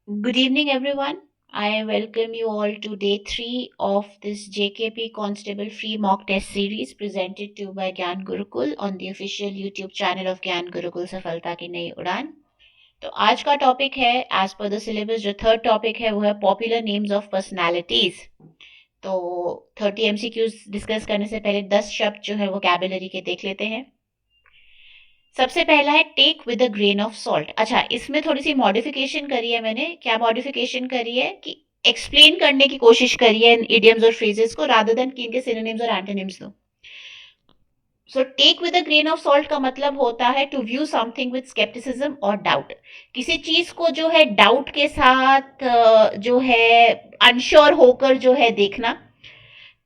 Good evening, everyone. I welcome you all to day 3 of this JKP Constable free mock test series presented to by Gyan Gurukul on the official YouTube channel of Gyan Gurukul सफलता की नई उड़ान। तो आज का topic है as per the syllabus. जो third topic है वो है पॉपुलर नेम्स ऑफ पर्सनालिटीज। तो 30 एमसीक्यूज डिस्कस करने से पहले 10 शब्द जो है वोकैबुलरी के देख लेते हैं। सबसे पहला है take with a grain of salt. अच्छा, इसमें थोड़ी सी मॉडिफिकेशन करी है मैंने। क्या मॉडिफिकेशन करी है कि एक्सप्लेन करने की कोशिश करी है इन इडियम्स और फ्रेजेस को रादर देन कि इनके सिनोनिम्स और एंटोनिम्स दो। So take with a grain of salt का मतलब होता है to view something with scepticism और डाउट। किसी चीज को जो है डाउट के साथ जो है अनश्योर होकर जो है देखना।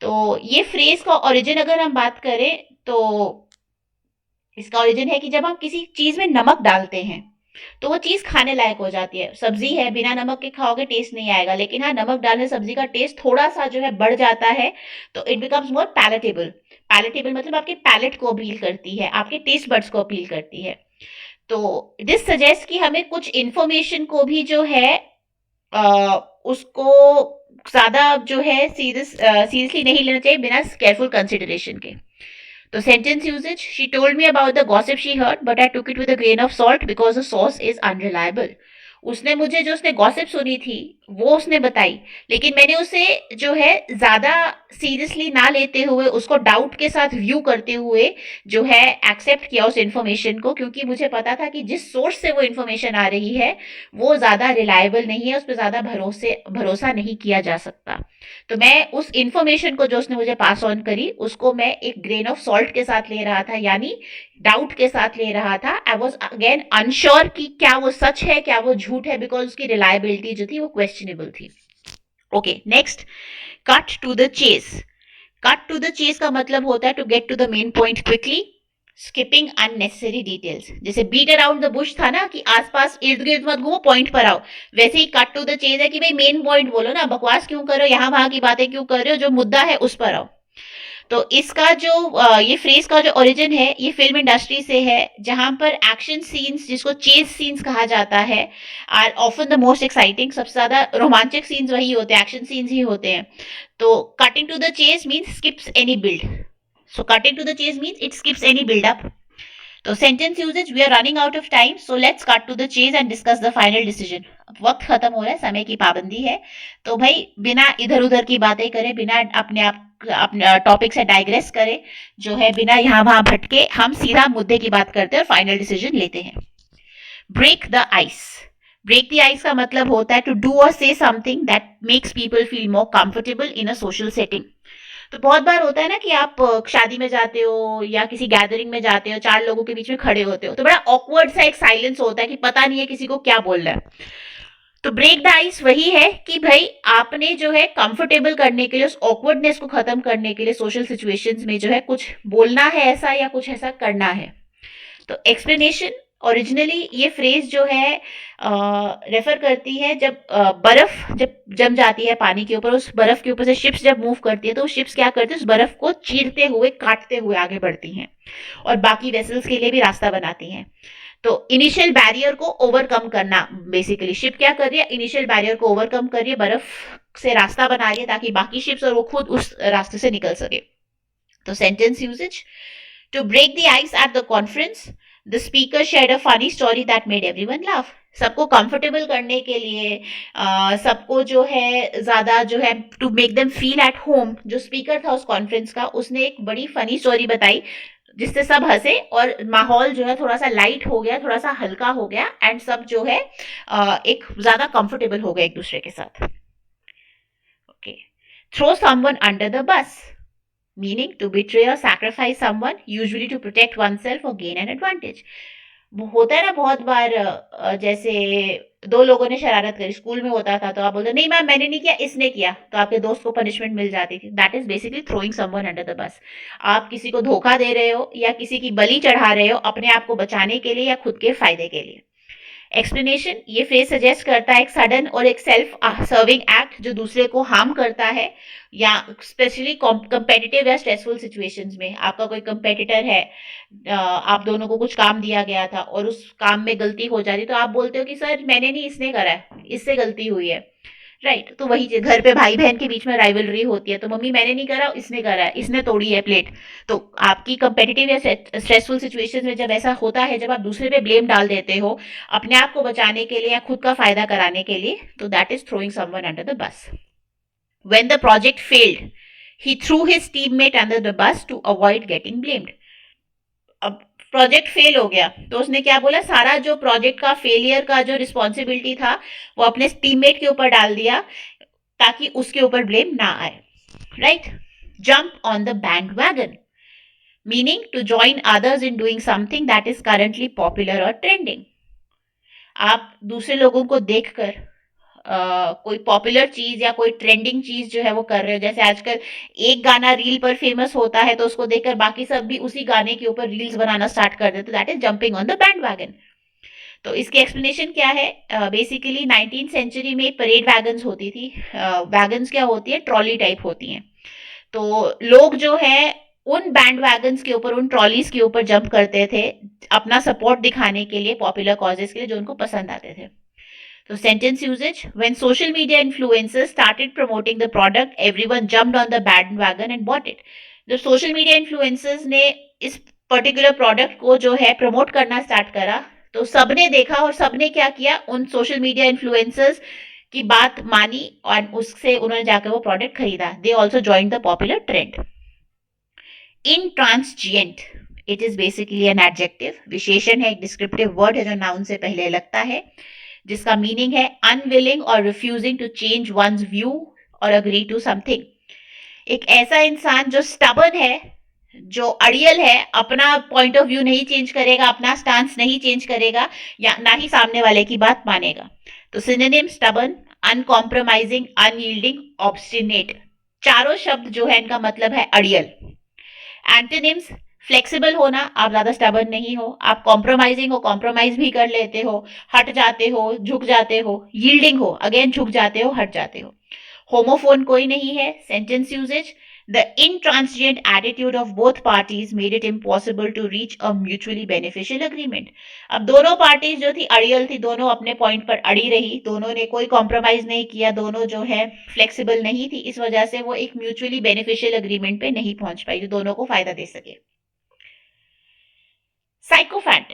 तो ये फ्रेज का ओरिजिन अगर हम बात करें तो इसका ओरिजिन है कि जब हम किसी चीज में नमक डालते हैं तो वो चीज खाने लायक हो जाती है। सब्जी है, बिना नमक के खाओगे टेस्ट नहीं आएगा, लेकिन हाँ नमक डालने से सब्जी का टेस्ट थोड़ा सा जो है बढ़ जाता है। तो it becomes more palatable. Palatable मतलब आपके पैलेट को अपील करती है, आपके टेस्ट बड्स को अपील करती है। तो दिस सजेस्ट कि हमें कुछ इंफॉर्मेशन को भी जो है उसको ज्यादा जो है सीरियसली नहीं लेना चाहिए बिना केयरफुल कंसिडरेशन के। तो sentence usage, she told me about the gossip she heard but I took it with a grain of salt because the source is unreliable. उसने मुझे जो उसने गॉसिप सुनी थी वो उसने बताई, लेकिन मैंने उसे जो है ज्यादा सीरियसली ना लेते हुए उसको डाउट के साथ व्यू करते हुए जो है एक्सेप्ट किया उस इंफॉर्मेशन को, क्योंकि मुझे पता था कि जिस सोर्स से वो इंफॉर्मेशन आ रही है वो ज्यादा रिलायबल नहीं है, उस पर ज्यादा भरोसा नहीं किया जा सकता। तो मैं उस इंफॉर्मेशन को जो उसने मुझे पास ऑन करी उसको मैं एक ग्रेन ऑफ सॉल्ट के साथ ले रहा था, यानी डाउट के साथ ले रहा था। आई वॉज अगेन अनश्योर कि क्या वो सच है क्या वो झूठ है, बिकॉज उसकी रिलायबिलिटी जो थी वो क्वेश्चनेबल थी। Okay, next, cut to the chase. Cut to the chase का मतलब होता है to get to the main point quickly, skipping unnecessary details. जैसे बीट अराउंड द बुश था ना कि आसपास इर्द गिर्द मत घूमो, पॉइंट पर आओ। वैसे ही कट टू द चेज है कि भाई मेन पॉइंट बोलो ना, बकवास क्यों कर रहे हो, यहाँ वहां की बातें क्यों कर रहे हो, जो मुद्दा है उस पर आओ। तो इसका जो ये फ्रेज का जो ओरिजिन है ये फिल्म इंडस्ट्री से है, जहां पर एक्शन सीन्स जिसको चेज सीन्स कहा जाता है are often the most exciting. सबसे ज्यादा रोमांचक सीन्स वही होते हैं, एक्शन सीन्स ही होते हैं। तो cutting to the chase means skips any build. So cutting to the chase means it skips any build up. तो sentence usages, we are running out of time so let's cut to the chase and discuss the final decision. वक्त खत्म हो रहा है, समय की पाबंदी है, तो भाई बिना इधर उधर की बातें करे, बिना अपने आप अपने टॉपिक से डाइग्रेस करे, जो है बिना यहाँ वहां भटके, हम सीधा मुद्दे की बात करते हैं और फाइनल डिसीजन लेते हैं। Break the ice. Break the ice का मतलब होता है to do or say something that makes people feel more comfortable in a social setting. तो बहुत बार होता है ना कि आप शादी में जाते हो या किसी गैदरिंग में जाते हो, चार लोगों के बीच में खड़े होते हो, तो बड़ा ऑकवर्ड सा एक साइलेंस होता है कि पता नहीं है किसी को क्या बोलना है। तो ब्रेक द आइस वही है कि भाई आपने जो है कंफर्टेबल करने के लिए, उस ऑकवर्डनेस को खत्म करने के लिए सोशल सिचुएशंस में जो है कुछ बोलना है ऐसा या कुछ ऐसा करना है। तो एक्सप्लेनेशन, ओरिजिनली ये फ्रेज जो है रेफर करती है जब बर्फ जब जम जाती है पानी के ऊपर, उस बर्फ के ऊपर से शिप्स जब मूव करती है तो शिप्स क्या करती है, उस बर्फ को चीरते हुए काटते हुए आगे बढ़ती हैं और बाकी वेसल्स के लिए भी रास्ता बनाती हैं। तो इनिशियल बैरियर को ओवरकम करना, बेसिकली शिप क्या कर रही है, इनिशियल बैरियर को ओवरकम कर रही है, बर्फ से रास्ता बना रही है ताकि बाकी शिप्स और वो खुद उस रास्ते से निकल सके। तो sentence usages, to break the ice at the conference, the speaker shared a funny story that made everyone laugh. सबको कंफर्टेबल करने के लिए, सबको जो है ज्यादा जो है to make them feel at home, जो स्पीकर था उस कॉन्फ्रेंस का उसने एक बड़ी फनी स्टोरी बताई जिससे सब हंसे और माहौल जो है थोड़ा सा लाइट हो गया, थोड़ा सा हल्का हो गया एंड सब जो है एक ज्यादा कंफर्टेबल हो गए एक दूसरे के साथ। Okay, throw someone under the bus, meaning to betray or sacrifice someone, usually to protect oneself or gain an advantage. होता है ना बहुत बार, जैसे दो लोगों ने शरारत करी, स्कूल में होता था, तो आप बोलते नहीं मैम मैंने नहीं किया इसने किया, तो आपके दोस्त को पनिशमेंट मिल जाती थी। That is basically throwing someone under the बस। आप किसी को धोखा दे रहे हो या किसी की बलि चढ़ा रहे हो अपने आप को बचाने के लिए या खुद के फायदे के लिए। एक्सप्लेनेशन, ये फ्रेज सजेस्ट करता है एक सडन और एक सेल्फ सर्विंग एक्ट जो दूसरे को हार्म करता है, या स्पेशली कंपेटिटिव या स्ट्रेसफुल सिचुएशंस में आपका कोई कंपेटिटर है, आप दोनों को कुछ काम दिया गया था और उस काम में गलती हो जाती, तो आप बोलते हो कि सर मैंने नहीं, इसने करा है, इससे गलती हुई है, राइट। तो वही घर पे भाई बहन के बीच में राइवलरी होती है, तो मम्मी मैंने नहीं करा, इसने करा है, इसने तोड़ी है प्लेट। तो आपकी कंपेटिटिव या स्ट्रेसफुल सिचुएशन में जब ऐसा होता है, जब आप दूसरे पे ब्लेम डाल देते हो अपने आप को बचाने के लिए या खुद का फायदा कराने के लिए, तो that is throwing someone under the bus. When the project failed, he threw his teammate under the bus to avoid getting blamed. अब प्रोजेक्ट फेल हो गया तो उसने क्या बोला, सारा जो प्रोजेक्ट का फेलियर का जो रिस्पॉन्सिबिलिटी था वो अपने टीममेट के ऊपर डाल दिया ताकि उसके ऊपर ब्लेम ना आए, right. Jump on the bandwagon, meaning to join others in doing something that is currently popular और ट्रेंडिंग। आप दूसरे लोगों को देखकर कोई पॉपुलर चीज या कोई ट्रेंडिंग चीज जो है वो कर रहे हो, जैसे आजकल एक गाना रील पर फेमस होता है तो उसको देखकर बाकी सब भी उसी गाने के ऊपर रील्स बनाना स्टार्ट कर देते, that is jumping on the band wagon. तो इसकी एक्सप्लेनेशन क्या है, बेसिकली 19th सेंचुरी में परेड वैगन्स होती थी। वैगन्स क्या होती है, ट्रॉली टाइप होती हैं। तो लोग जो है उन बैंड वैगन्स के ऊपर, उन ट्रॉलीज के ऊपर जंप करते थे अपना सपोर्ट दिखाने के लिए, पॉपुलर कॉजेस के लिए जो उनको पसंद आते थे। So sentence usage, when social media influencers started promoting the product, everyone jumped on the bandwagon and bought it. जब social media influencers ने इस पर्टिकुलर प्रोडक्ट को जो है प्रमोट करना स्टार्ट करा, तो सबने देखा और सबने क्या किया, उन सोशल मीडिया इन्फ्लुएंसर्स की बात मानी और उससे उन्होंने जाकर वो प्रोडक्ट खरीदा। They also join the popular trend. Intransigent, it is basically an adjective, विशेषण है, एक डिस्क्रिप्टिव वर्ड है जो नाउन से पहले लगता है, जिसका मीनिंग है अनविलिंग और refusing to change one's view और अग्री टू समथिंग। एक ऐसा इंसान जो स्टबर्न है, जो अड़ियल है, अपना पॉइंट ऑफ व्यू नहीं चेंज करेगा, अपना स्टांस नहीं चेंज करेगा, या ना ही सामने वाले की बात मानेगा। तो synonym stubborn, uncompromising, unyielding, obstinate, चारों शब्द जो है इनका मतलब है अड़ियल। एंटोनिम्स, फ्लेक्सिबल होना, आप ज्यादा स्टबर्न नहीं हो, आप कॉम्प्रोमाइजिंग हो, कॉम्प्रोमाइज भी कर लेते हो, हट जाते हो, झुक जाते हो, यील्डिंग हो, अगेन झुक जाते हो, हट जाते हो। होमोफोन कोई नहीं है। Sentence usage, the intransigent attitude of both parties made it impossible to reach a mutually beneficial agreement. अब दोनों पार्टीज जो थी अड़ियल थी, दोनों अपने पॉइंट पर अड़ी रही, दोनों ने कोई कॉम्प्रोमाइज नहीं किया, दोनों जो है फ्लेक्सिबल नहीं थी, इस वजह से वो एक म्यूचुअली बेनिफिशियल अग्रीमेंट पे नहीं पहुंच पाई जो दोनों को फायदा दे सके। साइकोफैंट,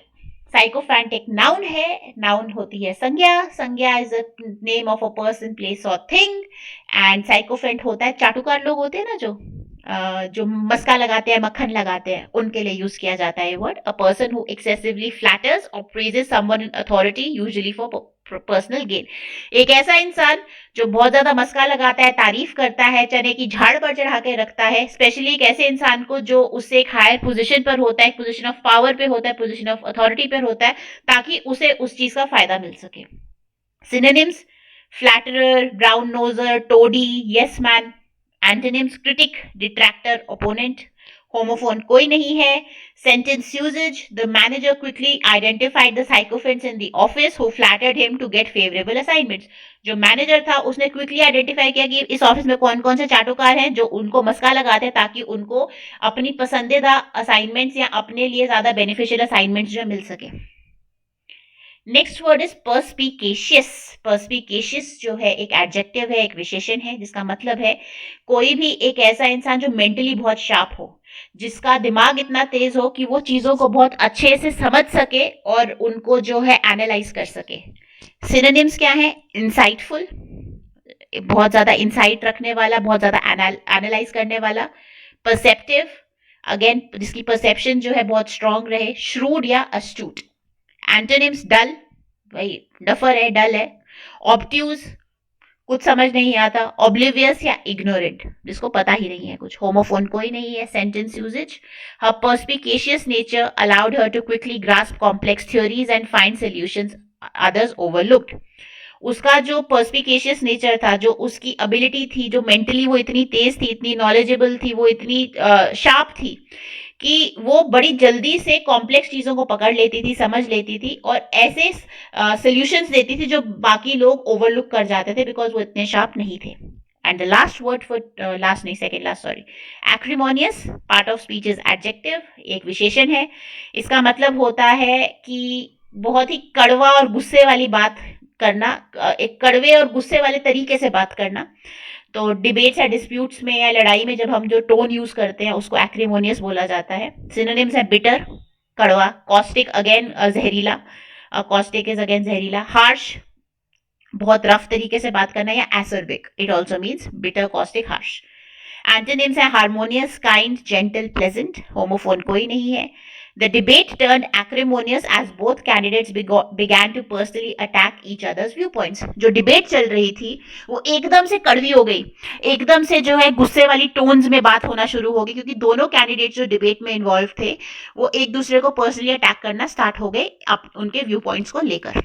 साइकोफैंट एक नाउन है, नाउन होती है संज्ञा, संज्ञा is a name of a person, place और थिंग, एंड साइकोफैंट होता है, चाटुकार लोग होते हैं ना जो मस्का लगाते हैं, मक्खन लगाते हैं, उनके लिए यूज किया जाता है ये word. A person who excessively flatters और praises someone in authority, usually for personal gain. एक ऐसा इंसान जो बहुत ज्यादा मस्का लगाता है, तारीफ करता है, चने की झाड़ पर चढ़ा के रखता है, स्पेशली एक ऐसे इंसान को जो उससे एक हायर पोजीशन पर होता है, एक पोजीशन ऑफ पावर पे होता है, पोजीशन ऑफ अथॉरिटी पर होता है, ताकि उसे उस चीज का फायदा मिल सके। Synonyms, flatterer, brown noser, toady, yes man. Antonyms, critic, detractor, opponent. Homophone कोई नहीं है। Sentence usage, the manager quickly identified the sycophants in the office who flattered him to get favourable assignments. जो मैनेजर था उसने quickly identify किया कि इस office में कौन कौन से चाटुकार हैं जो उनको मस्का लगाते हैं ताकि उनको अपनी पसंदीदा असाइनमेंट्स या अपने लिए ज्यादा बेनिफिशियल असाइनमेंट्स जो मिल सके। Next word is perspicacious. Perspicacious जो है एक एडजेक्टिव है, एक विशेषण है, जिसका मतलब है कोई भी एक ऐसा इंसान जो मेंटली बहुत शार्प हो, जिसका दिमाग इतना तेज हो कि वो चीजों को बहुत अच्छे से समझ सके और उनको जो है एनालाइज कर सके। सिनोनिम्स क्या है, इंसाइटफुल, बहुत ज्यादा इंसाइट रखने वाला, बहुत ज्यादा एनालाइज करने वाला। परसेप्टिव, अगेन जिसकी परसेप्शन जो है बहुत स्ट्रांग रहे। श्रूड या अस्टूट। एंटोनिम्स, डल, भाई डफर है, डल है। ऑब्ट्यूज, कुछ समझ नहीं आता। ऑब्लिवियस या इग्नोरेंट, जिसको पता ही नहीं है कुछ। होमोफोन कोई नहीं है। Sentence usage, her perspicacious nature allowed her to quickly grasp complex theories and find solutions others overlooked. उसका जो पर्सपिकेशियस नेचर था, जो उसकी एबिलिटी थी, जो मेंटली वो इतनी तेज थी, इतनी नॉलेजेबल थी, वो इतनी शार्प थी कि वो बड़ी जल्दी से कॉम्प्लेक्स चीजों को पकड़ लेती थी, समझ लेती थी और ऐसे सोल्यूशंस देती थी जो बाकी लोग ओवरलुक कर जाते थे बिकॉज वो इतने शार्प नहीं थे. And the last word for last नहीं second last sorry, acrimonious part of speech is adjective, एक विशेषण है. इसका मतलब होता है कि बहुत ही कड़वा और गुस्से वाली बात करना, एक कड़वे और गुस्से वाले तरीके से बात करना. तो डिबेट्स या डिस्प्यूट्स में या लड़ाई में जब हम जो टोन यूज करते हैं उसको एक्रिमोनियस बोला जाता है. सिनोनिम्स है बिटर, कड़वा, कॉस्टिक अगेन जहरीला, कॉस्टिक इज अगेन जहरीला, हार्श बहुत रफ तरीके से बात करना, या acerbic, it also means bitter, caustic, harsh. Antonyms है harmonious, kind, gentle, pleasant, homophone कोई नहीं है. The debate turned acrimonious as both candidates began to personally attack each other's viewpoints. जो डिबेट चल रही थी वो एकदम से कड़वी हो गई, एकदम से जो है गुस्से वाली टोन्स में बात होना शुरू हो गई, क्योंकि दोनों कैंडिडेट जो डिबेट में इन्वॉल्व थे वो एक दूसरे को पर्सनली अटैक करना स्टार्ट हो गए उनके व्यू पॉइंट्स को लेकर.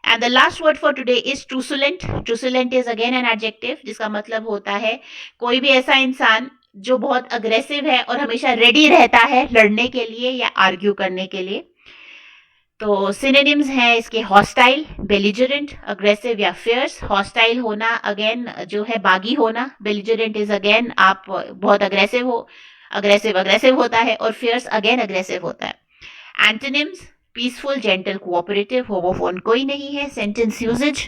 And the last word for today is truculent. Truculent is again an adjective जिसका मतलब होता है कोई भी ऐसा इंसान जो बहुत अग्रेसिव है और हमेशा रेडी रहता है लड़ने के लिए या आर्ग्यू करने के लिए. तो सिनोनिम्स हैं इसके हॉस्टाइल, बेलिजरेंट, अग्रेसिव या फियर्स. हॉस्टाइल होना अगेन जो है बागी होना, बेलिजरेंट इज अगेन आप बहुत अग्रेसिव हो, अग्रेसिव अग्रेसिव होता है, और फियर्स अगेन अग्रेसिव होता है. Antonyms peaceful, gentle, cooperative, homophone कोई नहीं है. Sentence usage,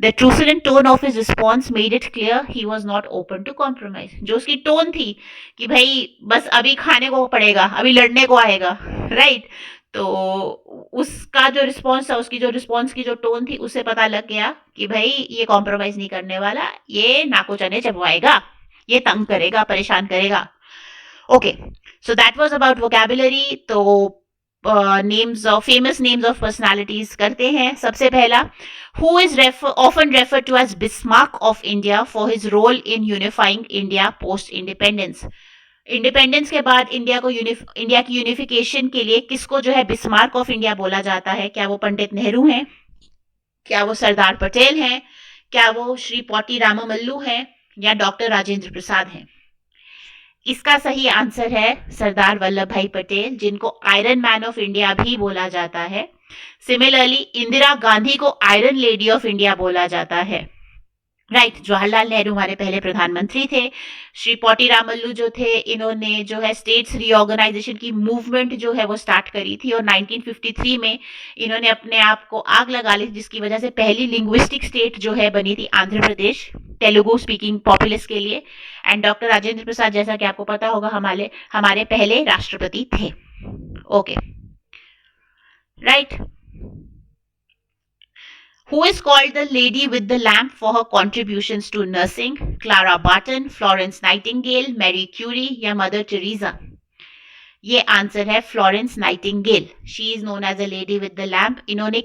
the truculent tone of his response made it clear he was not open to compromise. जो उसकी टोन थी कि भाई बस अभी खाने को पड़ेगा, अभी लड़ने को आएगा, राइट. तो उसका जो रिस्पॉन्स था, उसकी जो रिस्पॉन्स की जो टोन थी, उससे पता लग गया कि भाई ये कॉम्प्रोमाइज नहीं करने वाला, ये नाको चने चबवाएगा, ये तंग करेगा, परेशान करेगा. Okay, so that was about vocabulary. तो names of famous names of personalities करते हैं. सबसे पहला, who is often referred to as Bismarck of India for his role in unifying India post independence. Independence के बाद इंडिया की unification के लिए किसको जो है बिस्मार्क ऑफ इंडिया बोला जाता है? क्या वो पंडित नेहरू हैं? क्या वो सरदार पटेल हैं? क्या वो श्री पोटी रामामल्लू हैं? या डॉक्टर राजेंद्र प्रसाद हैं? इसका सही आंसर है सरदार वल्लभ भाई पटेल, जिनको आयरन मैन ऑफ इंडिया भी बोला जाता है. सिमिलरली इंदिरा गांधी को आयरन लेडी ऑफ इंडिया बोला जाता है, राइट. जवाहरलाल नेहरू हमारे पहले प्रधानमंत्री थे. श्री पोटी रामल्लू जो थे, इन्होंने जो है स्टेट्स रीऑर्गेनाइजेशन की मूवमेंट जो है वो स्टार्ट करी थी, और 1953 में इन्होंने अपने आप को आग लगा ली, जिसकी वजह से पहली लिंग्विस्टिक स्टेट जो है बनी थी आंध्र प्रदेश, तेलुगु स्पीकिंग पॉपुलस के लिए. एंड डॉक्टर राजेंद्र प्रसाद, जैसा कि आपको पता होगा, हमारे पहले राष्ट्रपति थे. Okay, right. Who is called the lady with the lamp for her contributions to nursing? Clara Barton, Florence Nightingale, Marie Curie या Mother Teresa? ये आंसर है Florence Nightingale. She is known as a lady with the lamp. इन्होंने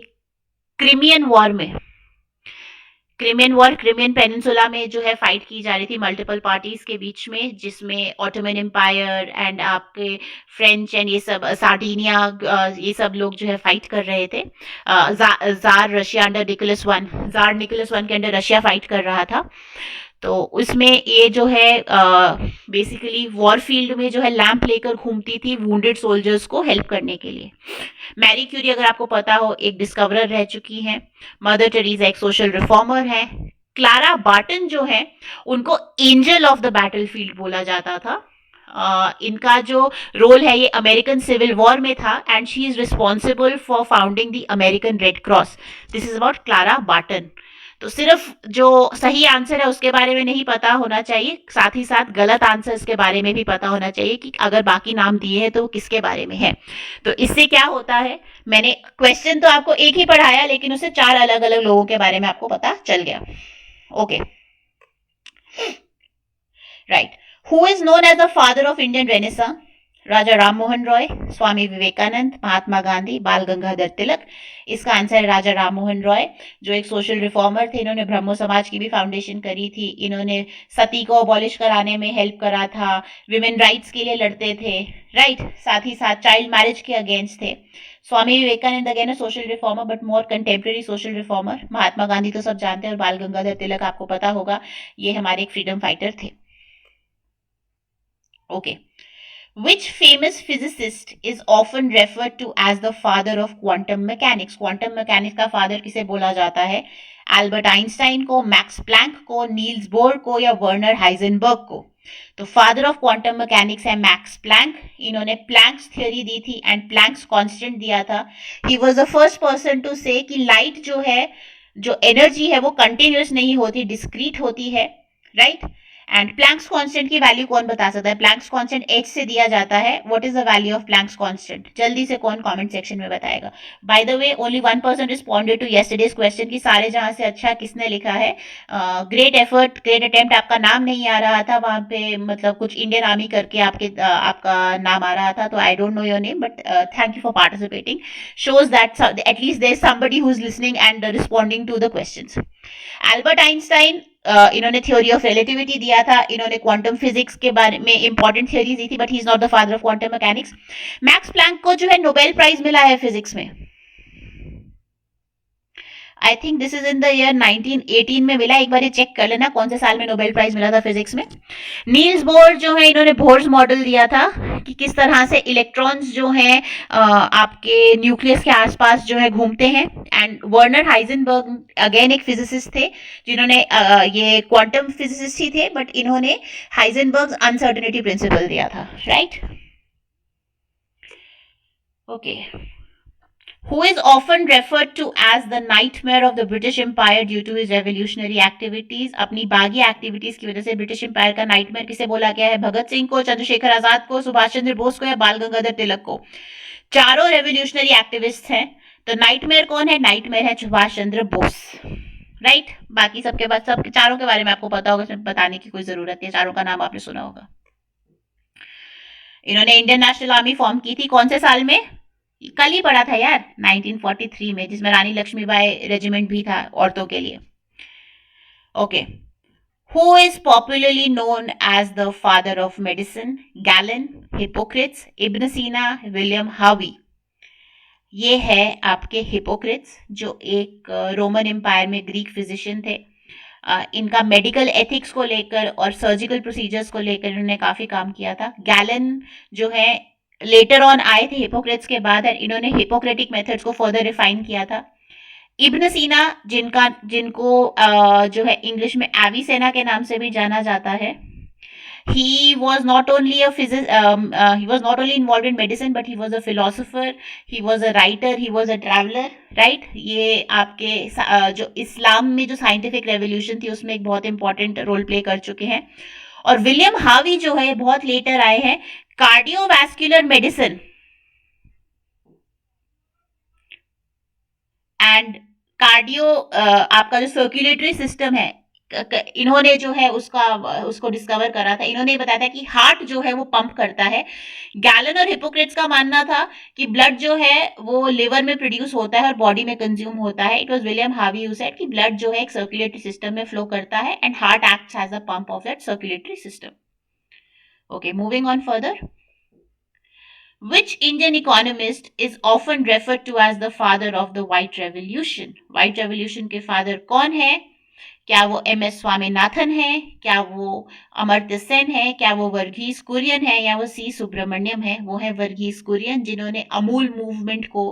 Crimean Peninsula में जो है fight की जा रही थी मल्टीपल पार्टीज के बीच में, जिसमें ऑटोमन एम्पायर एंड आपके फ्रेंच एंड ये सब सार्डिनिया, ये सब लोग जो है फाइट कर रहे थे. Tsar Russia under tsar Nicholas one के अंडर रशिया फाइट कर रहा था. तो उसमें ये जो है बेसिकली वॉर फील्ड में जो है लैंप लेकर घूमती थी वुंडेड सोल्जर्स को हेल्प करने के लिए. मैरी क्यूरी, अगर आपको पता हो, एक डिस्कवरर रह चुकी हैं. मदर टेरेसा एक सोशल रिफॉर्मर है. क्लारा बार्टन जो है, उनको एंजल ऑफ द बैटलफील्ड बोला जाता था. इनका जो रोल है ये अमेरिकन सिविल वॉर में था, and she is responsible for founding the American red cross. This is about Clara Barton. तो सिर्फ जो सही आंसर है उसके बारे में नहीं पता होना चाहिए, साथ ही साथ गलत आंसर के बारे में भी पता होना चाहिए कि अगर बाकी नाम दिए हैं तो किसके बारे में है. तो इससे क्या होता है, मैंने क्वेश्चन तो आपको एक ही पढ़ाया, लेकिन उससे 4 अलग अलग लोगों के बारे में आपको पता चल गया. Okay, right. Who is known as the father of Indian renaissance? Raja Ram Mohan Roy, Swami Vivekananda, Mahatma Gandhi, Bal Gangadhar तिलक. इसका आंसर है राजा राम मोहन रॉय, जो एक सोशल रिफॉर्मर थे. इन्होंने ब्रह्मो समाज की भी फाउंडेशन करी थी. इन्होंने सती को अबॉलिश कराने में हेल्प करा था. विमेन राइट्स के लिए लड़ते थे, राइट. साथ ही साथ चाइल्ड मैरिज के अगेंस्ट थे. Swami Vivekananda again social reformer, but more contemporary social reformer. Mahatma Gandhi तो सब जानते हैं, और बाल गंगाधर तिलक आपको पता होगा, ये हमारे एक फ्रीडम फाइटर थे. Okay, Which famous physicist is often referred to as the father of quantum mechanics? Quantum mechanics का फादर किसे बोला जाता है? एल्बर्ट आइंस्टाइन को, मैक्स प्लैंक को, नील्स बोर को या वर्नर हाइजेनबर्ग को? तो फादर ऑफ क्वांटम मैकेनिक्स है मैक्स प्लैंक. इन्होंने प्लैंक्स थ्योरी दी थी एंड प्लैंक्स कांस्टेंट दिया था. He was the first person to say कि लाइट जो है, जो एनर्जी है वो कंटिन्यूस नहीं होती, डिस्क्रीट होती है, right right? And Planck's constant की वैल्यू कौन बता सकता है? प्लैंक्स कांस्टेंट h से दिया जाता है. What is the value of Planck's constant? जल्दी से कौन कमेंट सेक्शन में बताएगा? By the way only 1% responded to yesterday's question की सारे जहां से अच्छा किसने लिखा है. Great effort, great attempt. आपका नाम नहीं आ रहा था वहां पे, मतलब कुछ इंडियन आर्मी करके आपका नाम आ रहा था, तो I don't know your name, but thank you for participating. Shows that at least there is somebody who is listening and responding to the questions. Albert Einstein, इन्होंने थ्योरी ऑफ रिलेटिविटी दिया था. इन्होंने क्वांटम फिजिक्स के बारे में important theory दी थी, but he is not the father of quantum mechanics. Max Planck को जो है नोबेल प्राइज मिला है फिजिक्स में. I think this is in the year 1918 में मिला. एक बार ये चेक कर लेना कौन से साल में नोबेल प्राइज मिला था फिजिक्स में. नील्स बोर जो है, इन्होंने बोर्स मॉडल दिया था कि किस तरह से इलेक्ट्रॉन्स जो हैं आपके न्यूक्लियस के आसपास जो है घूमते हैं. एंड वर्नर हाइजेनबर्ग अगेन एक फिजिसिस्ट थे जिन्होंने ये क्वांटम फिजिसिस्ट ही थे, बट इन्होंने हाइजेनबर्ग अनसर्टेनिटी प्रिंसिपल दिया था, right? Okay. Who is often referred to as the nightmare of the British Empire due to his revolutionary activities? अपनी बागी एक्टिविटीज की वजह से ब्रिटिश एम्पायर का नाइटमेयर किसे बोला गया है? भगत सिंह को, चंद्रशेखर आजाद को, सुभाष चंद्र बोस को या बाल गंगाधर तिलक को? चारों रेवोल्यूशनरी एक्टिविस्ट हैं. तो नाइटमेयर कौन है? नाइटमेयर है सुभाष चंद्र बोस, राइट? बाकी सबके बाद सब चारों के बारे में आपको पता होगा, इसमें बताने की कोई जरूरत नहीं. चारों का नाम आपने सुना होगा. इन्होंने इंडियन नेशनल आर्मी फॉर्म की थी कौन से साल में? कल ही पढ़ा था यार, 1943 में, जिसमें रानी लक्ष्मीबाई रेजिमेंट भी था औरतों के लिए. Okay. Who is popularly known as the father of medicine? Galen, Hippocrates, Ibn Sina, William Harvey? ये है आपके हिपोक्रेट्स, जो एक रोमन एम्पायर में ग्रीक फिजिशियन थे. इनका मेडिकल एथिक्स को लेकर और सर्जिकल प्रोसीजर्स को लेकर इन्होंने काफी काम किया था. गैलन जो है लेटर ऑन आए थे हिपोक्रेट्स के बाद, और इन्होंने हिपोक्रेटिक मेथड्स को फर्दर रिफाइन किया था. इब्न सीना, जिनको जो है इंग्लिश में एविसेना के नाम से भी जाना जाता है. He was not only a he was not only involved in medicine, but he was a philosopher, he was a writer, he was a traveler, right? ये आपके जो इस्लाम में जो साइंटिफिक रेवोल्यूशन थी उसमें एक बहुत इंपॉर्टेंट रोल प्ले कर चुके हैं. और विलियम हार्वी जो है बहुत लेटर आए हैं. कार्डियोवैस्कुलर मेडिसिन एंड कार्डियो, आपका जो सर्कुलेटरी सिस्टम है, इन्होंने जो है उसको डिस्कवर करा था. इन्होंने बताया था कि हार्ट जो है वो पंप करता है. गैलन और हिपोक्रेट्स का मानना था कि ब्लड जो है वो लिवर में प्रोड्यूस होता है और बॉडी में कंज्यूम होता है. It was William Harvey who said कि ब्लड जो है एक सर्कुलेटरी सिस्टम में फ्लो करता है and heart acts as a pump of that circulatory system. Okay, moving on further. Which Indian economist is often referred to as the father of the White Revolution? White Revolution के father कौन है? क्या वो M S Swaminathan है? क्या वो अमर्त्य सेन है? क्या वो वर्गीस कुरियन है? या वो सी सुब्रमण्यम है? वो है वर्गीस कुरियन, जिन्होंने अमूल मूवमेंट को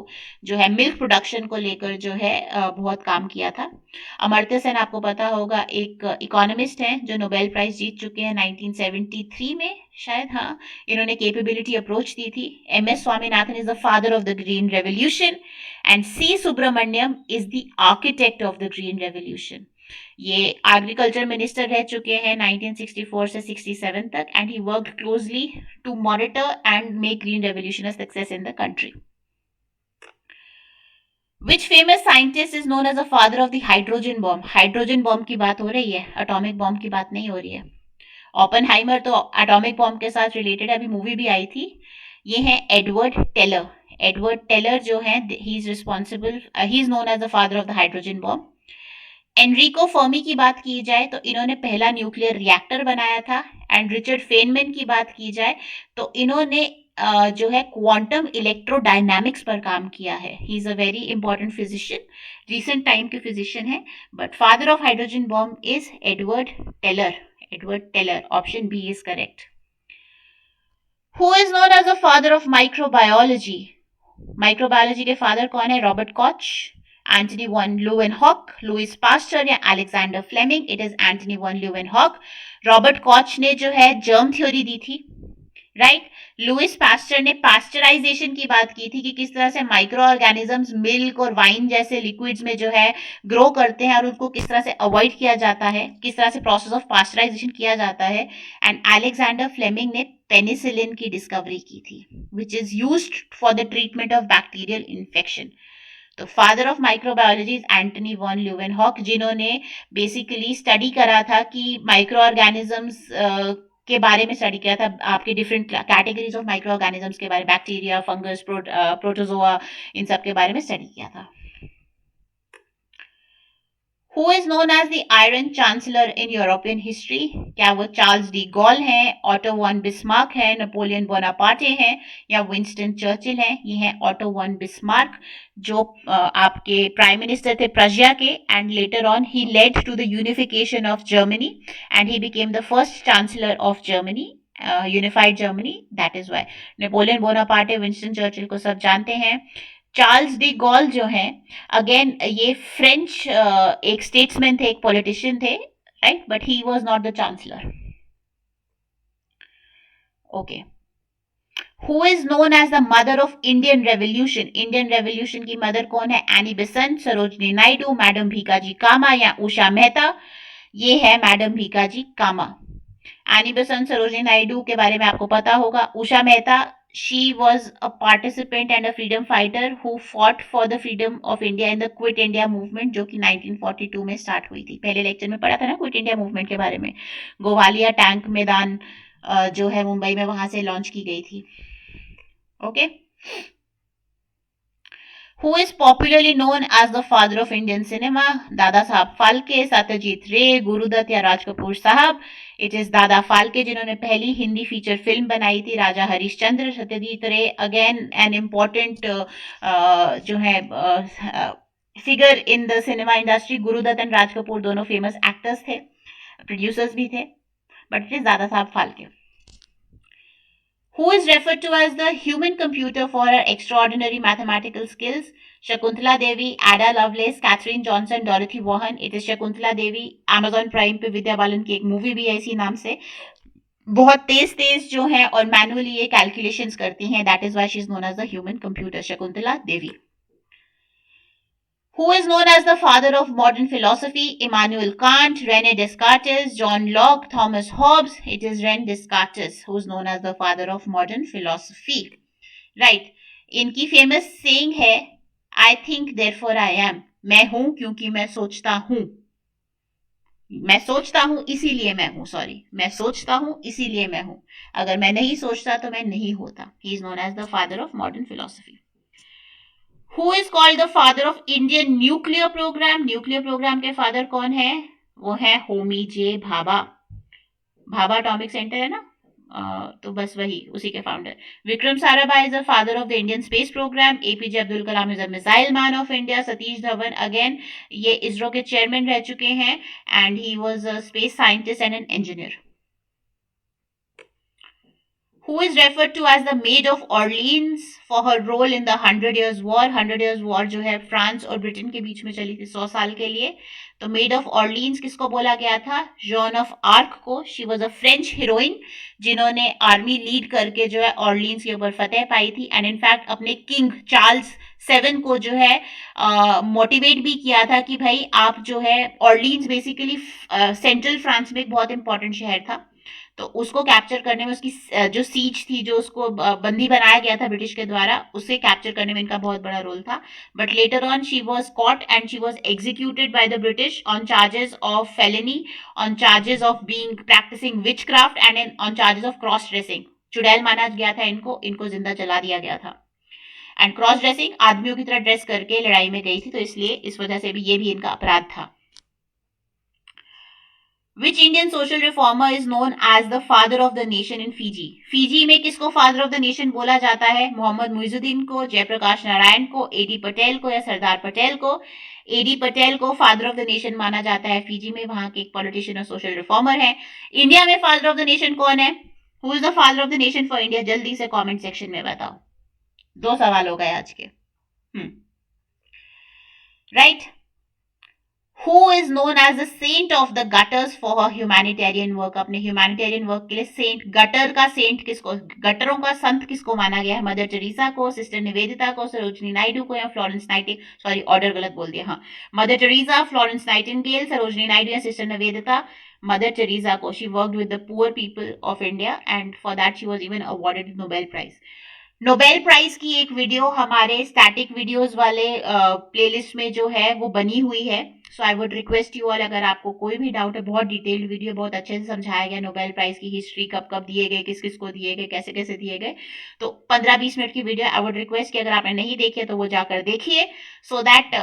जो है मिल्क प्रोडक्शन को लेकर जो है बहुत काम किया था. अमर्त्य सेन आपको पता होगा एक इकोनॉमिस्ट हैं जो नोबेल प्राइज जीत चुके हैं 1973 में शायद. हाँ, इन्होंने कैपेबिलिटी अप्रोच दी थी. M S Swaminathan is the father of the green revolution and C Subramaniam is the architect of the green revolution. ये एग्रीकल्चर मिनिस्टर रह चुके हैं 1964 से 67 तक and he worked closely to monitor and make green revolution a success in the country. Which famous scientist is known as the father of the hydrogen bomb? Hydrogen bomb की बात हो रही है, एटॉमिक बॉम्ब की बात नहीं हो रही है. ओपेनहाइमर तो एटॉमिक बॉम्ब के साथ रिलेटेड अभी मूवी भी आई थी. ये है एडवर्ड टेलर. एडवर्ड टेलर जो है he is responsible, he is known as the father of the hydrogen bomb. Enrico Fermi की बात की जाए तो इन्होंने पहला न्यूक्लियर रिएक्टर बनाया था. एंड रिचर्ड फेनमैन की बात की जाए तो इन्होंने जो है क्वांटम इलेक्ट्रोडायनामिक्स पर काम किया है. He is a very important physician, recent time के फिजिशियन है. But father of hydrogen bomb is Edward Teller. Edward Teller, option B is correct. Who is known as the father of microbiology? Microbiology के father कौन है? Robert Koch, Antony van Leeuwenhoek, Louis Pasteur या Alexander Fleming? It is Antony van Leeuwenhoek. Robert Koch ने जो है germ theory दी थी, right. Louis Pasteur ने पास्चराइजेशन की बात की थी कि किस तरह से माइक्रो ऑर्गेनिजम्स मिल्क और वाइन जैसे लिक्विड्स में जो है ग्रो करते हैं और उनको किस तरह से अवॉइड किया जाता है, किस तरह से प्रोसेस ऑफ पास्चराइजेशन किया जाता है। एंड अलेक्जेंडर फ्लेमिंग ने पेनिसिलिन की डिस्कवरी की थी, which is used for the treatment of bacterial infection. तो father of microbiology is Antony van Leeuwenhoek, जिन्होंने बेसिकली स्टडी करा था कि माइक्रो ऑर्गेनिजम्स के बारे में स्टडी किया था, आपके different categories of micro organisms के बारे में, बैक्टीरिया, फंगस, प्रोटोजोआ, इन सब के बारे में स्टडी किया था। Who is known as the Iron Chancellor in European history? क्या वो चार्ल्स डी गॉल हैं, ऑटो वन बिस्मार्क है, नेपोलियन बोनापार्टे हैं या विंस्टन चर्चिल हैं? ये हैं ऑटो वन बिस्मार्क, जो आपके प्राइम मिनिस्टर थे प्रशिया के, and later on he led to the unification of Germany and he became the first chancellor of Germany, unified Germany, that is why. Napoleon Bonaparte, Winston Churchill को सब जानते हैं। Charles de Gaulle जो है, again ये French एक statesman थे, एक पॉलिटिशियन थे, right, but he was not the chancellor. Okay. Who is known as the mother of Indian revolution? Indian revolution की मदर कौन है? Annie Besant, Sarojini Naidu, madam Bhikaji Cama या उषा मेहता? ये है madam Bhikaji Cama. Annie Besant, Sarojini Naidu के बारे में आपको पता होगा। Usha Mehta, she was a participant and a freedom fighter who fought for the freedom of India in the Quit India movement, जो कि 1942 में स्टार्ट हुई थी। पहले लेक्चर में पढ़ा था ना क्विट इंडिया मूवमेंट के बारे में। गोवालिया टैंक मैदान जो है मुंबई में, वहां से लॉन्च की गई थी। Okay. Who is popularly known as the father of Indian cinema? Dada Saheb Phalke, Satyajit रे, गुरुदत्त या राज कपूर साहब? इट इज दादा फाल्के, जिन्होंने पहली हिंदी फीचर फिल्म बनाई थी राजा हरिश्चंद्र। सत्यजीत रे अगेन एन इम्पॉर्टेंट जो है figure in the cinema industry. Guru Dutt and Raj Kapoor दोनों फेमस एक्टर्स थे, प्रोड्यूसर्स भी थे, but it is Dada Saheb Phalke. Who is referred to as the human computer for her extraordinary mathematical skills? Shakuntala Devi, Ada Lovelace, Catherine Johnson, Dorothy Vaughan? It is Shakuntala Devi. Amazon Prime पे विद्या बालन की एक movie भी है इसी नाम से। बहुत तेज तेज जो है और मैनुअली ये कैलकुलेशंस करती हैं, that is why she is known as the human computer, Shakuntala Devi. Who is known as the father of modern philosophy? Immanuel Kant, Rene Descartes, John Locke, Thomas Hobbes? It is Rene Descartes who is known as the father of modern philosophy. Right. इनकी famous saying है, I think therefore I am. मैं हूं क्योंकि मैं सोचता हूं। मैं सोचता हूं इसीलिए मैं हूं, सॉरी, मैं सोचता हूं इसीलिए मैं हूं। अगर मैं नहीं सोचता तो मैं नहीं होता। He is known as the father of modern philosophy. Who is called the father of Indian nuclear program? Nuclear program के फादर कौन है? वो है Homi J Bhabha. Bhabha atomic centre है ना, तो बस वही, उसी के founder. Vikram Sarabhai is the father of the Indian space program. APJ Abdul Kalam is the missile man of India. Satish Dhawan again ये इसरो के चेयरमैन रह चुके हैं and he was a space scientist and an engineer. Who is referred to as the Maid of Orleans for her role in the 100 Years War? 100 Years War जो है France और Britain के बीच में चली थी 100 साल के लिए। तो मेड ऑफ ऑर्लियंस किसको बोला गया था? जॉन ऑफ आर्क को। She was a French heroine जिन्होंने आर्मी लीड करके जो है ऑर्लियंस के ऊपर फतेह पाई थी एंड इनफैक्ट अपने किंग चार्ल्स 7 को जो है मोटिवेट भी किया था कि भाई आप जो है, ऑर्लियंस बेसिकली सेंट्रल फ्रांस में एक बहुत इंपॉर्टेंट शहर था, तो उसको कैप्चर करने में, उसकी जो सीज थी, जो उसको बंदी बनाया गया था ब्रिटिश के द्वारा, उसे कैप्चर करने में इनका बहुत बड़ा रोल था। But later on she was caught and she was executed by the British on charges of felony, on charges of being practising witchcraft and on charges of cross dressing. चुड़ैल माना गया था इनको, इनको जिंदा जला दिया गया था। एंड क्रॉस ड्रेसिंग, आदमियों की तरह ड्रेस करके लड़ाई में गई थी, तो इसलिए इस वजह से भी ये भी इनका अपराध था। Which Indian social reformer is known as the father of the nation in Fiji? Fiji में किसको फादर ऑफ द नेशन बोला जाता है? मोहम्मद मुइजुद्दीन को, जयप्रकाश नारायण को, एडी पटेल को या सरदार पटेल को? एडी पटेल को फादर ऑफ द नेशन माना जाता है फीजी में, वहां के एक पॉलिटिशियन और सोशल रिफॉर्मर है। इंडिया में फादर ऑफ द नेशन कौन है? Who is the father of the nation for India? जल्दी से कमेंट सेक्शन में बताओ। 2 सवाल हो गए आज के। Right. Who is known as the saint of the gutters for her humanitarian work? अपने ह्यूमैनिटेरियन वर्क के लिए सेंट, गटर का सेंट किसको, गटरों का संत किसको माना गया है? मदर टेरेसा को, सिस्टर निवेदिता को, सरोजनी नायडू को, या फ्लोरेंस नाइटिंगेल? सॉरी, ऑर्डर गलत बोल दिया। हाँ, Mother Teresa, Florence Nightingale, Sarojini Naidu या सिस्टर निवेदिता? मदर टेरेसा को। She worked with the poor people of India and for that she was even awarded Nobel prize. Nobel prize की एक वीडियो हमारे static videos वाले प्लेलिस्ट में जो है वो बनी हुई है। So I would request you all, अगर आपको कोई भी डाउट है, बहुत डिटेल्ड वीडियो, बहुत अच्छे से समझाया गया नोबेल प्राइज की हिस्ट्री, कब कब दिए गए, किस किस को दिए गए, कैसे कैसे दिए गए। तो 15-20 मिनट की वीडियो, आई वुड रिक्वेस्ट कि अगर आपने नहीं देखी है तो वो जाकर देखिए, सो दैट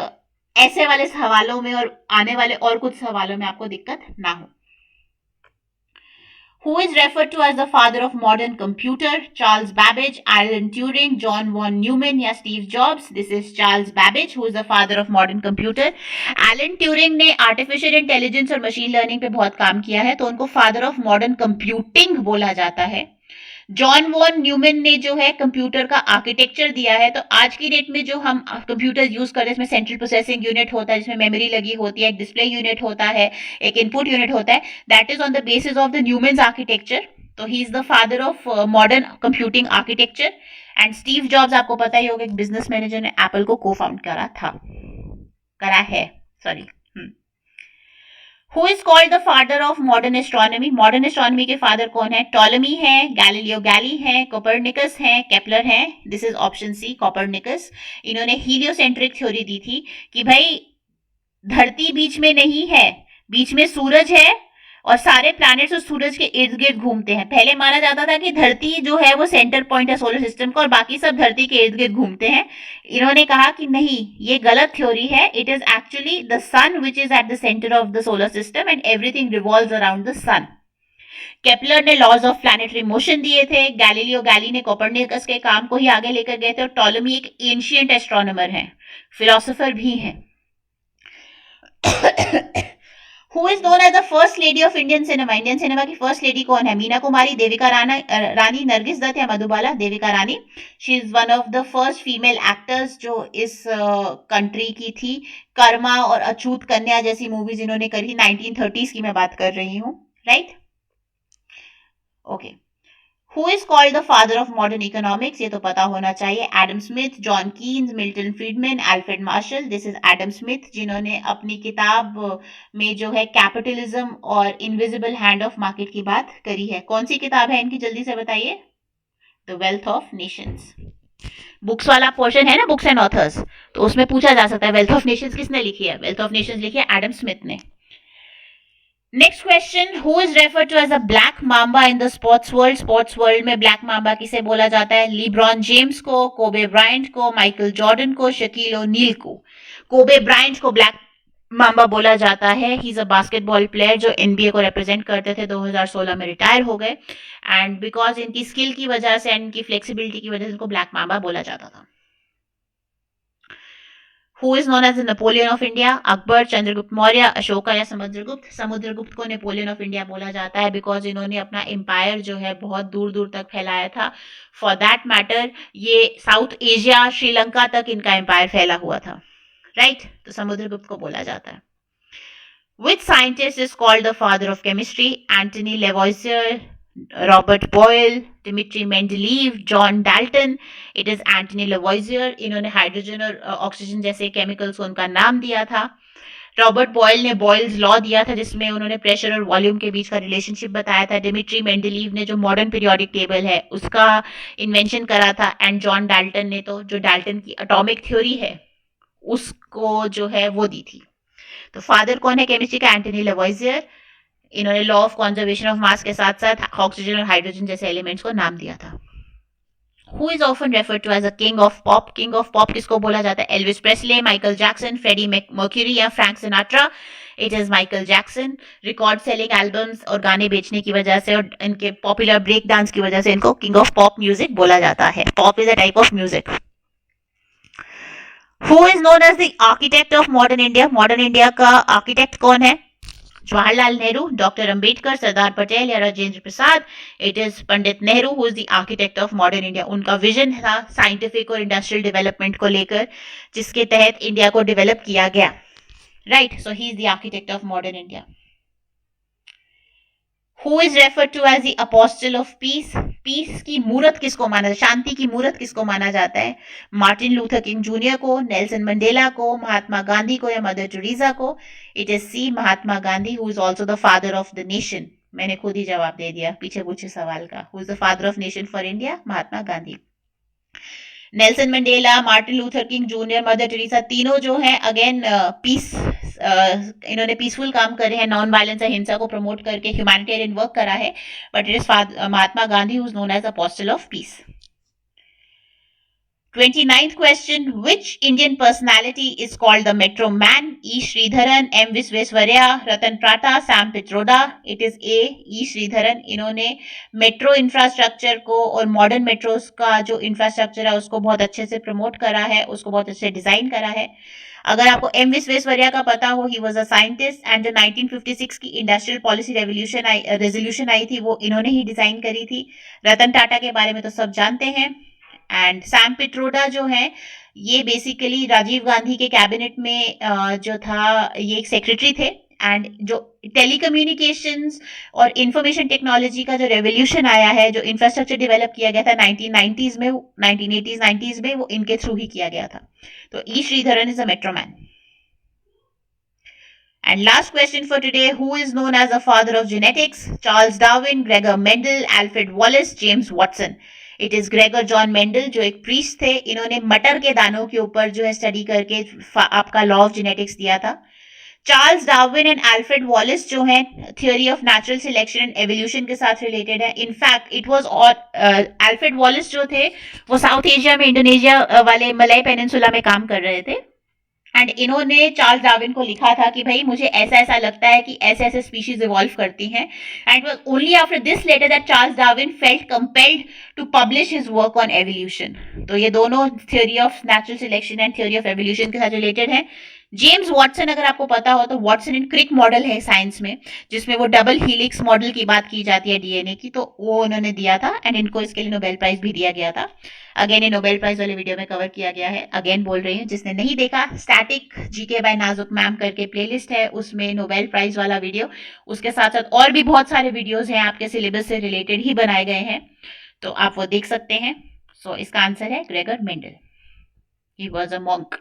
ऐसे वाले सवालों में और आने वाले और कुछ सवालों में आपको दिक्कत ना हो। Who is referred to as the father of modern computer? Charles Babbage, Alan Turing, John von Neumann या Steve Jobs? This is Charles Babbage, who is the father of modern computer. Alan Turing ने artificial intelligence और machine learning पे बहुत काम किया है, तो उनको father of modern computing बोला जाता है। जॉन वॉन न्यूमैन ने जो है कंप्यूटर का आर्किटेक्चर दिया है। तो आज की डेट में जो हम कंप्यूटर यूज कर रहे हैं, इसमें सेंट्रल प्रोसेसिंग यूनिट होता है, जिसमें मेमोरी लगी होती है, एक डिस्प्ले यूनिट होता है, एक इनपुट यूनिट होता है। That is on the basis of the Neumann's architecture. तो he is the father of modern computing architecture. And Steve Jobs, आपको पता ही होगा, एक बिजनेस मैनेजर ने एप्पल को को फाउंड करा है, sorry. Who is called the father of modern astronomy? Modern astronomy के फादर कौन है? टॉलमी है, गैलीलियो गैली है, कोपरनिकस है, केपलर है? This is option C, Copernicus. इन्होंने हीलियोसेंट्रिक थ्योरी दी थी कि भाई धरती बीच में नहीं है, बीच में सूरज है और सारे प्लैनेट्स उस सूरज के इर्द गिर्द घूमते हैं। पहले माना जाता था कि धरती जो है वो सेंटर पॉइंट है सोलर सिस्टम का और बाकी सब धरती के इर्द गिर्द घूमते हैं। इन्होंने कहा कि नहीं, ये गलत थ्योरी है। It is actually the sun which is at the centre of the solar system and everything revolves around the sun. Kepler ने लॉज ऑफ प्लैनेटरी मोशन दिए थे, गैलीलियो गैली ने कोपरनिकस के काम को ही आगे लेकर गए थे, और टॉलमी एक एंशिएंट एस्ट्रोनॉमर है, फिलोसोफर भी है। Who is known as the first lady of Indian cinema? Indian cinema की फर्स्ट लेडी कौन है? मीना कुमारी, देविका रानी, नरगिस दत्त या Madhubala? Devika Rani. She is one of the first female actors जो इस कंट्री की थी। कर्मा और अछूत कन्या जैसी मूवीज इन्होंने करी, 1930s की मैं बात कर रही हूँ, right? Okay. Who is called the father of modern economics? ये तो पता होना चाहिए। Adam Smith, John Keynes, Milton Friedman, Alfred Marshall. This is Adam Smith, जिन्होंने अपनी किताब में जो है कैपिटलिज्म और इनविजिबल हैंड ऑफ मार्केट की बात करी है। कौन सी किताब है इनकी, जल्दी से बताइए? The wealth of Nations. Books वाला पोर्शन है ना, बुक्स एंड ऑथर्स, तो उसमें पूछा जा सकता है वेल्थ ऑफ नेशंस किसने लिखी है? वेल्थ ऑफ नेशंस लिखी है एडम स्मिथ ने। Next question, who is referred to as a black mamba in the sports world? Sports world में ब्लैक मांबा किसे बोला जाता है? लीब्रॉन जेम्स को, कोबे ब्रायंट को, माइकल जॉर्डन को, शकील ओनील को? कोबे ब्रायंट को ब्लैक मांबा बोला जाता है। He is a basketball player जो एनबीए को रिप्रेजेंट करते थे, 2016 में रिटायर हो गए, एंड बिकॉज इनकी स्किल की वजह से, इनकी फ्लेक्सिबिलिटी की वजह से इनको ब्लैक मांबा बोला जाता था। Who is known as the Napoleon of India? Akbar, Chandragupta Maurya, Ashoka या समुद्रगुप्त? समुद्रगुप्त को नेपोलियन ऑफ इंडिया बोला जाता है बिकॉज इन्होंने अपना एम्पायर जो है बहुत दूर दूर तक फैलाया था। फॉर दैट मैटर ये साउथ एशिया, श्रीलंका तक इनका एम्पायर फैला हुआ था, राइट? तो समुद्रगुप्त को बोला जाता है। Which scientist is called the father of chemistry? Antony Lavoisier, Robert Boyle, Dmitri Mendeleev, John Dalton? It is Antony Lavoisier. इन्होंने हाइड्रोजन और ऑक्सीजन जैसे केमिकल्स को उनका नाम दिया था। रॉबर्ट बॉयल ने बॉयल्स लॉ दिया था, जिसमें उन्होंने प्रेशर और वॉल्यूम के बीच का रिलेशनशिप बताया था। डिमिट्री मेंडलीव ने जो मॉडर्न पीरियोडिक टेबल है उसका इन्वेंशन करा था, एंड जॉन डाल्टन ने तो जो डाल्टन की एटॉमिक थ्योरी है उसको जो है वो दी थी। तो फादर कौन है केमिस्ट्री का? Antony Lavoisier. इन्होंने law of conservation of mass के साथ साथ ऑक्सीजन और हाइड्रोजन जैसे एलिमेंट्स को नाम दिया था। Who is often referred to as a king of pop? King of pop किसको बोला जाता है? Elvis Presley, Michael Jackson, Freddie Mercury या Frank Sinatra? It is Michael Jackson. Record selling albums और गाने बेचने की वजह से और इनके पॉपुलर ब्रेक डांस की वजह से इनको किंग ऑफ पॉप म्यूजिक बोला जाता है। Pop is a type of music. Who is known as the architect of modern India? Modern India का आर्किटेक्ट कौन है? Jawaharlal Nehru, Dr. Ambedkar, Sardar Patel या Rajendra Prasad. It is Pandit Nehru who is the architect of modern India. उनका vision था scientific और industrial development को लेकर, जिसके तहत इंडिया को डेवलप किया गया. Right, so he is the architect of modern India. Who is referred to as the apostle of peace? Peace की मूरत किसको माना, शांति की मूरत किसको माना जाता है? मार्टिन लूथर किंग जूनियर को, नेल्सन मंडेला को, महात्मा गांधी को या मदर टेरेसा को? It is C Mahatma Gandhi, who is also the father of the nation. मैंने खुद ही जवाब दे दिया पीछे पूछे सवाल का. Who is the father of nation for India? Mahatma Gandhi. Nelson Mandela, Martin Luther King junior, mother Teresa, तीनों जो हैं अगेन पीस, इन्होंने पीसफुल काम करे हैं, नॉन वायलेंस अहिंसा को प्रमोट करके ह्यूमैनिटेरियन वर्क करा है. But it is Mahatma Gandhi who is known as apostle of peace. 29th question. Which Indian personality is called the Metro Man? E. Sridharan, M. Visvesvarya, Ratan Tata, Sam Pitroda. It is A. E. Sridharan. इन्होंने metro infrastructure को और modern metros का जो infrastructure है उसको बहुत अच्छे से प्रमोट करा है, उसको बहुत अच्छे से डिजाइन करा है. अगर आपको एम विश्वेश्वरैया का पता हो, he was a scientist and जो 1956 की इंडस्ट्रियल पॉलिसी रेजोल्यूशन आई थी वो इन्होंने ही डिजाइन करी थी. रतन टाटा के बारे में तो सब जानते हैं. एंड सैम पिट्रोडा जो है ये बेसिकली राजीव गांधी के कैबिनेट में जो था ये एक सेक्रेटरी थे. एंड जो टेलीकम्युनिकेशंस और इंफॉर्मेशन टेक्नोलॉजी का जो रेवोल्यूशन आया है, जो इंफ्रास्ट्रक्चर डेवलप किया गया था 1990s में, 1980s 90s में, वो इनके थ्रू ही किया गया था. तो E Sreedharan is a metroman. And last question for today. Who is known as the father of genetics? Charles Darwin, Gregor Mendel, Alfred Wallace, James Watson. It is Gregor John Mendel जो एक priest थे. इन्होंने मटर के दानों के ऊपर जो है स्टडी करके आपका लॉ ऑफ जेनेटिक्स दिया था. चार्ल्स डार्विन एंड अल्फ्रेड वॉलिस जो है theory of natural selection and evolution के साथ रिलेटेड है. इनफैक्ट इट वाज और अल्फ्रेड वॉलिस जो थे वो साउथ एशिया में, इंडोनेशिया वाले मलय पेनिनसुला में काम कर रहे थे. एंड इन्होंने चार्ल्स डार्विन को लिखा था कि भाई मुझे ऐसा ऐसा लगता है कि ऐसे ऐसे स्पीशीज इवॉल्व करती हैं. And was only after this letter that Charles Darwin felt compelled to publish his work on evolution. तो ये दोनों theory of natural selection and theory of evolution के साथ रिलेटेड है. जेम्स वॉटसन अगर आपको पता हो तो वॉटसन एंड क्रिक मॉडल है साइंस में, जिसमें वो डबल हीलिक्स मॉडल की बात की जाती है डीएनए की, तो वो उन्होंने दिया था. एंड इनको इसके लिए नोबेल प्राइज भी दिया गया था. अगेन ये नोबेल प्राइज वाले वीडियो में कवर किया गया है. अगेन बोल रही हूँ, जिसने नहीं देखा, स्टैटिक जीके बाय नाजुक मैम करके प्लेलिस्ट है, उसमें नोबेल प्राइज वाला वीडियो, उसके साथ साथ और भी बहुत सारे वीडियोज हैं आपके सिलेबस से रिलेटेड ही बनाए गए हैं, तो आप वो देख सकते हैं. सो इसका आंसर है Gregor Mendel. He was a monk.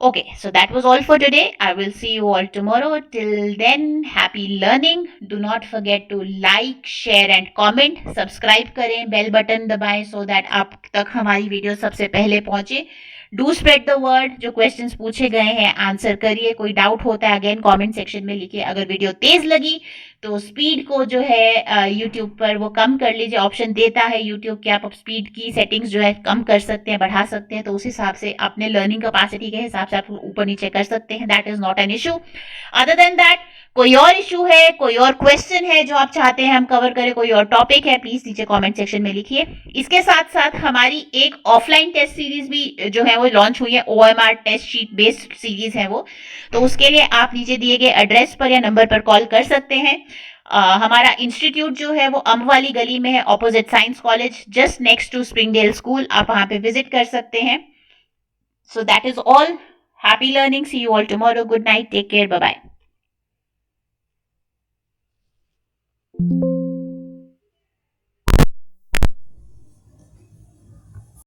Okay, so that was all for today. I will see you all tomorrow. Till then, happy learning. Do not forget to like, share and comment. Subscribe करें, bell button दबाएं so that आप तक हमारी video सबसे पहले पहुंचे. Do spread the word. जो questions पूछे गए हैं आंसर करिए. कोई डाउट होता है अगेन कमेंट सेक्शन में लिखिए. अगर वीडियो तेज लगी तो स्पीड को जो है यूट्यूब पर वो कम कर लीजिए. ऑप्शन देता है यूट्यूब कि आप स्पीड की सेटिंग्स जो है कम कर सकते हैं, बढ़ा सकते हैं. तो उस हिसाब से अपने लर्निंग कैपेसिटी के हिसाब से आप ऊपर नीचे कर सकते हैं. That is not an issue. Other than that कोई और इशू है, कोई और क्वेश्चन है जो आप चाहते हैं हम कवर करें, कोई और टॉपिक है, प्लीज नीचे कमेंट सेक्शन में लिखिए. इसके साथ साथ हमारी एक ऑफलाइन टेस्ट सीरीज भी जो है वो लॉन्च हुई है. OMR test sheet based series है वो. तो उसके लिए आप नीचे दिए गए एड्रेस पर या नंबर पर कॉल कर सकते हैं. हमारा इंस्टीट्यूट जो है वो अम्ब वाली गली में है, opposite science college, just next to Springdale school. आप वहां पे विजिट कर सकते हैं. So that is all. Happy learning. See you all tomorrow. Good night. Take care. Bye bye.